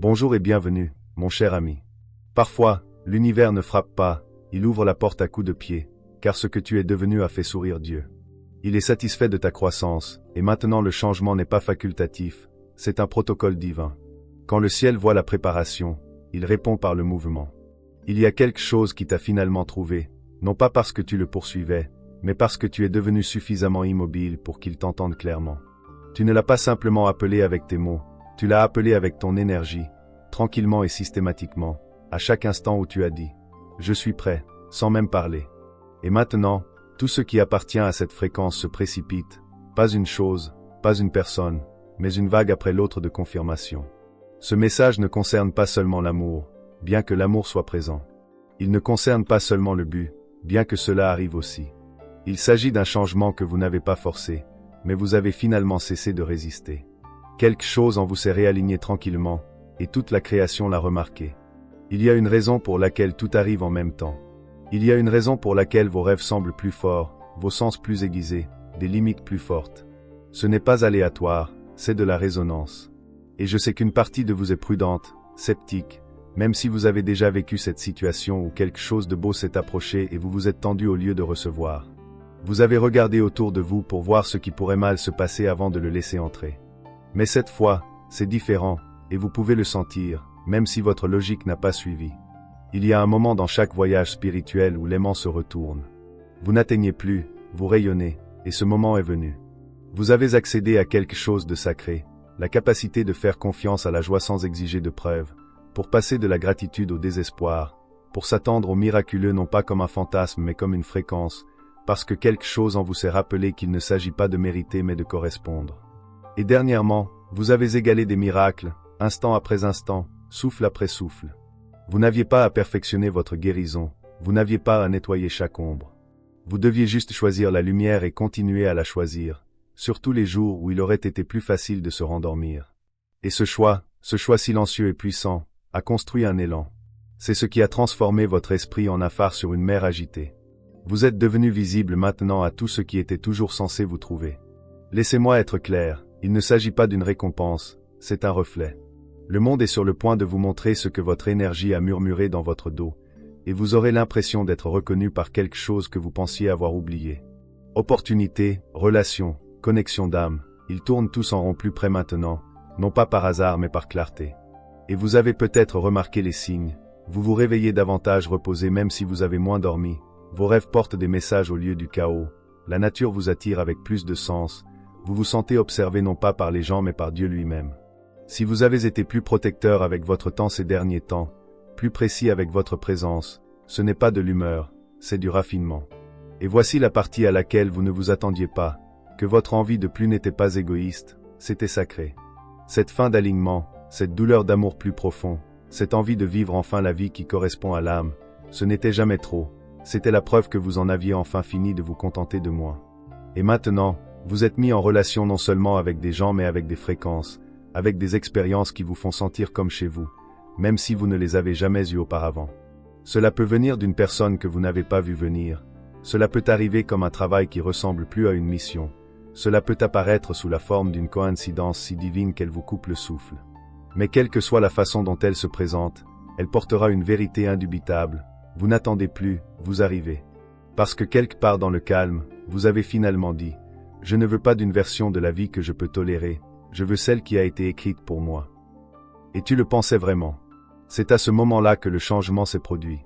Bonjour et bienvenue, mon cher ami. Parfois, l'univers ne frappe pas, il ouvre la porte à coups de pied, car ce que tu es devenu a fait sourire Dieu. Il est satisfait de ta croissance, et maintenant le changement n'est pas facultatif, c'est un protocole divin. Quand le ciel voit la préparation, il répond par le mouvement. Il y a quelque chose qui t'a finalement trouvé, non pas parce que tu le poursuivais, mais parce que tu es devenu suffisamment immobile pour qu'il t'entende clairement. Tu ne l'as pas simplement appelé avec tes mots, tu l'as appelé avec ton énergie, tranquillement et systématiquement, à chaque instant où tu as dit « Je suis prêt », sans même parler. Et maintenant, tout ce qui appartient à cette fréquence se précipite, pas une chose, pas une personne, mais une vague après l'autre de confirmation. Ce message ne concerne pas seulement l'amour, bien que l'amour soit présent. Il ne concerne pas seulement le but, bien que cela arrive aussi. Il s'agit d'un changement que vous n'avez pas forcé, mais vous avez finalement cessé de résister. Quelque chose en vous s'est réaligné tranquillement, et toute la création l'a remarqué. Il y a une raison pour laquelle tout arrive en même temps. Il y a une raison pour laquelle vos rêves semblent plus forts, vos sens plus aiguisés, des limites plus fortes. Ce n'est pas aléatoire, c'est de la résonance. Et je sais qu'une partie de vous est prudente, sceptique, même si vous avez déjà vécu cette situation où quelque chose de beau s'est approché et vous vous êtes tendu au lieu de recevoir. Vous avez regardé autour de vous pour voir ce qui pourrait mal se passer avant de le laisser entrer. Mais cette fois, c'est différent, et vous pouvez le sentir, même si votre logique n'a pas suivi. Il y a un moment dans chaque voyage spirituel où l'aimant se retourne. Vous n'atteignez plus, vous rayonnez, et ce moment est venu. Vous avez accédé à quelque chose de sacré, la capacité de faire confiance à la joie sans exiger de preuves, pour passer de la gratitude au désespoir, pour s'attendre au miraculeux non pas comme un fantasme mais comme une fréquence, parce que quelque chose en vous s'est rappelé qu'il ne s'agit pas de mériter mais de correspondre. Et dernièrement, vous avez égalé des miracles, instant après instant, souffle après souffle. Vous n'aviez pas à perfectionner votre guérison, vous n'aviez pas à nettoyer chaque ombre. Vous deviez juste choisir la lumière et continuer à la choisir, surtout les jours où il aurait été plus facile de se rendormir. Et ce choix silencieux et puissant, a construit un élan. C'est ce qui a transformé votre esprit en un phare sur une mer agitée. Vous êtes devenu visible maintenant à tout ce qui était toujours censé vous trouver. Laissez-moi être clair, il ne s'agit pas d'une récompense, c'est un reflet. Le monde est sur le point de vous montrer ce que votre énergie a murmuré dans votre dos, et vous aurez l'impression d'être reconnu par quelque chose que vous pensiez avoir oublié. Opportunités, relations, connexion d'âme, ils tournent tous en rond plus près maintenant, non pas par hasard mais par clarté. Et vous avez peut-être remarqué les signes, vous vous réveillez davantage reposé même si vous avez moins dormi, vos rêves portent des messages au lieu du chaos, la nature vous attire avec plus de sens, vous vous sentez observé non pas par les gens mais par Dieu lui-même. Si vous avez été plus protecteur avec votre temps ces derniers temps, plus précis avec votre présence, ce n'est pas de l'humeur, c'est du raffinement. Et voici la partie à laquelle vous ne vous attendiez pas, que votre envie de plus n'était pas égoïste, c'était sacré. Cette fin d'alignement, cette douleur d'amour plus profond, cette envie de vivre enfin la vie qui correspond à l'âme, ce n'était jamais trop, c'était la preuve que vous en aviez enfin fini de vous contenter de moi. Et maintenant, vous êtes mis en relation non seulement avec des gens mais avec des fréquences, avec des expériences qui vous font sentir comme chez vous, même si vous ne les avez jamais eues auparavant. Cela peut venir d'une personne que vous n'avez pas vue venir, cela peut arriver comme un travail qui ressemble plus à une mission, cela peut apparaître sous la forme d'une coïncidence si divine qu'elle vous coupe le souffle. Mais quelle que soit la façon dont elle se présente, elle portera une vérité indubitable, vous n'attendez plus, vous arrivez. Parce que quelque part dans le calme, vous avez finalement dit « Je ne veux pas d'une version de la vie que je peux tolérer, je veux celle qui a été écrite pour moi. » Et tu le pensais vraiment. C'est à ce moment-là que le changement s'est produit.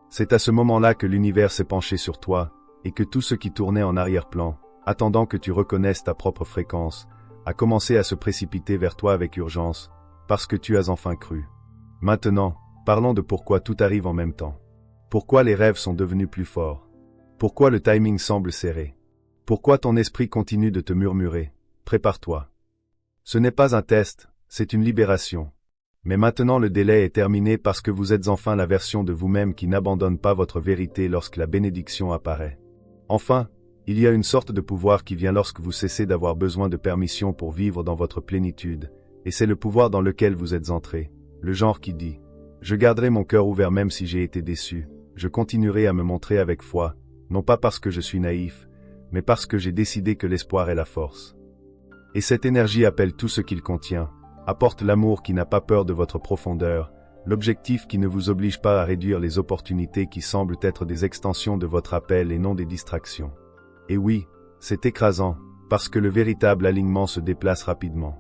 C'est à ce moment-là que l'univers s'est penché sur toi, et que tout ce qui tournait en arrière-plan, attendant que tu reconnaisses ta propre fréquence, a commencé à se précipiter vers toi avec urgence, parce que tu as enfin cru. Maintenant, parlons de pourquoi tout arrive en même temps. Pourquoi les rêves sont devenus plus forts. Pourquoi le timing semble serré. Pourquoi ton esprit continue de te murmurer « Prépare-toi ». Ce n'est pas un test, c'est une libération. Mais maintenant le délai est terminé parce que vous êtes enfin la version de vous-même qui n'abandonne pas votre vérité lorsque la bénédiction apparaît. Enfin, il y a une sorte de pouvoir qui vient lorsque vous cessez d'avoir besoin de permission pour vivre dans votre plénitude, et c'est le pouvoir dans lequel vous êtes entré, le genre qui dit « Je garderai mon cœur ouvert même si j'ai été déçu, je continuerai à me montrer avec foi, non pas parce que je suis naïf, mais parce que j'ai décidé que l'espoir est la force. » Et cette énergie appelle tout ce qu'il contient, apporte l'amour qui n'a pas peur de votre profondeur, l'objectif qui ne vous oblige pas à réduire les opportunités qui semblent être des extensions de votre appel et non des distractions. Et oui, c'est écrasant, parce que le véritable alignement se déplace rapidement.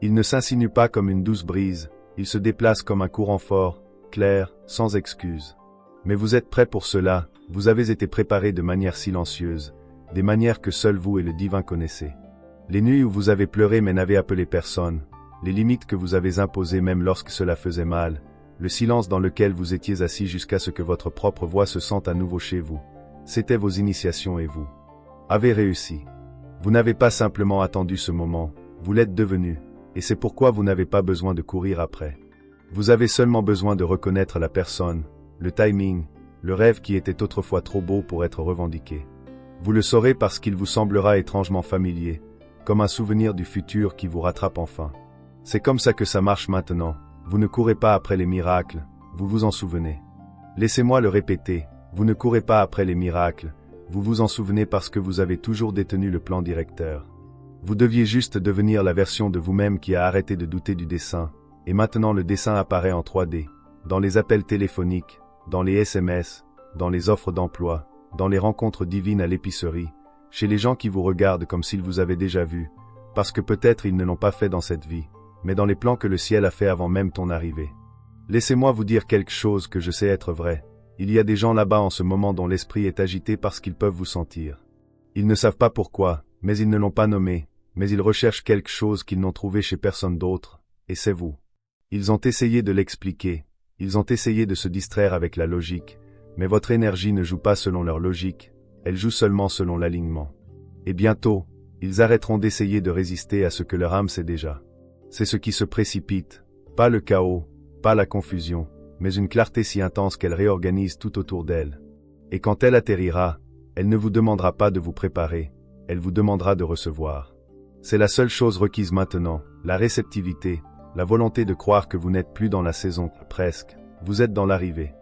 Il ne s'insinue pas comme une douce brise, il se déplace comme un courant fort, clair, sans excuse. Mais vous êtes prêts pour cela, vous avez été préparés de manière silencieuse, des manières que seul vous et le divin connaissez. Les nuits où vous avez pleuré mais n'avez appelé personne, les limites que vous avez imposées même lorsque cela faisait mal, le silence dans lequel vous étiez assis jusqu'à ce que votre propre voix se sente à nouveau chez vous. C'était vos initiations et vous avez réussi. Vous n'avez pas simplement attendu ce moment, vous l'êtes devenu, et c'est pourquoi vous n'avez pas besoin de courir après. Vous avez seulement besoin de reconnaître la personne, le timing, le rêve qui était autrefois trop beau pour être revendiqué. Vous le saurez parce qu'il vous semblera étrangement familier, comme un souvenir du futur qui vous rattrape enfin. C'est comme ça que ça marche maintenant, vous ne courez pas après les miracles, vous vous en souvenez. Laissez-moi le répéter, vous ne courez pas après les miracles, vous vous en souvenez parce que vous avez toujours détenu le plan directeur. Vous deviez juste devenir la version de vous-même qui a arrêté de douter du dessin, et maintenant le dessin apparaît en 3D, dans les appels téléphoniques, dans les SMS, dans les offres d'emploi, dans les rencontres divines à l'épicerie, chez les gens qui vous regardent comme s'ils vous avaient déjà vu, parce que peut-être ils ne l'ont pas fait dans cette vie, mais dans les plans que le ciel a fait avant même ton arrivée. Laissez-moi vous dire quelque chose que je sais être vrai. Il y a des gens là-bas en ce moment dont l'esprit est agité parce qu'ils peuvent vous sentir. Ils ne savent pas pourquoi, mais ils ne l'ont pas nommé, mais ils recherchent quelque chose qu'ils n'ont trouvé chez personne d'autre, et c'est vous. Ils ont essayé de l'expliquer, ils ont essayé de se distraire avec la logique, mais votre énergie ne joue pas selon leur logique, elle joue seulement selon l'alignement. Et bientôt, ils arrêteront d'essayer de résister à ce que leur âme sait déjà. C'est ce qui se précipite, pas le chaos, pas la confusion, mais une clarté si intense qu'elle réorganise tout autour d'elle. Et quand elle atterrira, elle ne vous demandera pas de vous préparer, elle vous demandera de recevoir. C'est la seule chose requise maintenant, la réceptivité, la volonté de croire que vous n'êtes plus dans la saison, presque, vous êtes dans l'arrivée.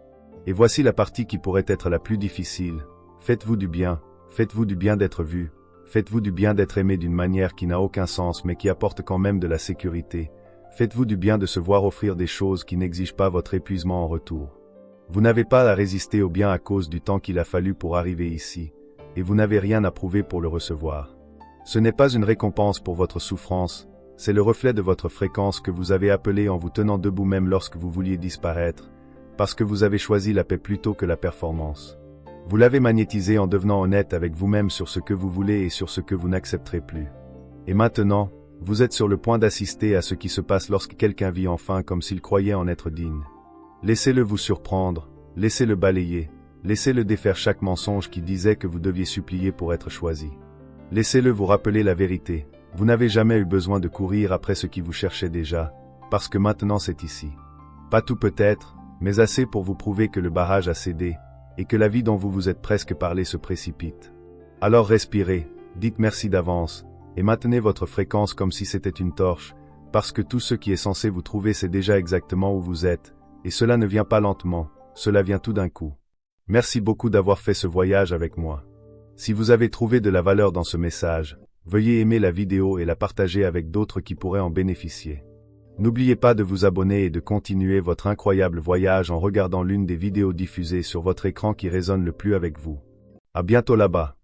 Et voici la partie qui pourrait être la plus difficile. Faites-vous du bien d'être vu, faites-vous du bien d'être aimé d'une manière qui n'a aucun sens mais qui apporte quand même de la sécurité. Faites-vous du bien de se voir offrir des choses qui n'exigent pas votre épuisement en retour. Vous n'avez pas à résister au bien à cause du temps qu'il a fallu pour arriver ici, et vous n'avez rien à prouver pour le recevoir. Ce n'est pas une récompense pour votre souffrance, c'est le reflet de votre fréquence que vous avez appelée en vous tenant debout même lorsque vous vouliez disparaître, parce que vous avez choisi la paix plutôt que la performance. Vous l'avez magnétisé en devenant honnête avec vous-même sur ce que vous voulez et sur ce que vous n'accepterez plus. Et maintenant, vous êtes sur le point d'assister à ce qui se passe lorsque quelqu'un vit enfin comme s'il croyait en être digne. Laissez-le vous surprendre, laissez-le balayer, laissez-le défaire chaque mensonge qui disait que vous deviez supplier pour être choisi. Laissez-le vous rappeler la vérité, vous n'avez jamais eu besoin de courir après ce qui vous cherchait déjà, parce que maintenant c'est ici. Pas tout peut-être, mais assez pour vous prouver que le barrage a cédé, et que la vie dont vous vous êtes presque parlé se précipite. Alors respirez, dites merci d'avance, et maintenez votre fréquence comme si c'était une torche, parce que tout ce qui est censé vous trouver c'est déjà exactement où vous êtes, et cela ne vient pas lentement, cela vient tout d'un coup. Merci beaucoup d'avoir fait ce voyage avec moi. Si vous avez trouvé de la valeur dans ce message, veuillez aimer la vidéo et la partager avec d'autres qui pourraient en bénéficier. N'oubliez pas de vous abonner et de continuer votre incroyable voyage en regardant l'une des vidéos diffusées sur votre écran qui résonne le plus avec vous. À bientôt là-bas.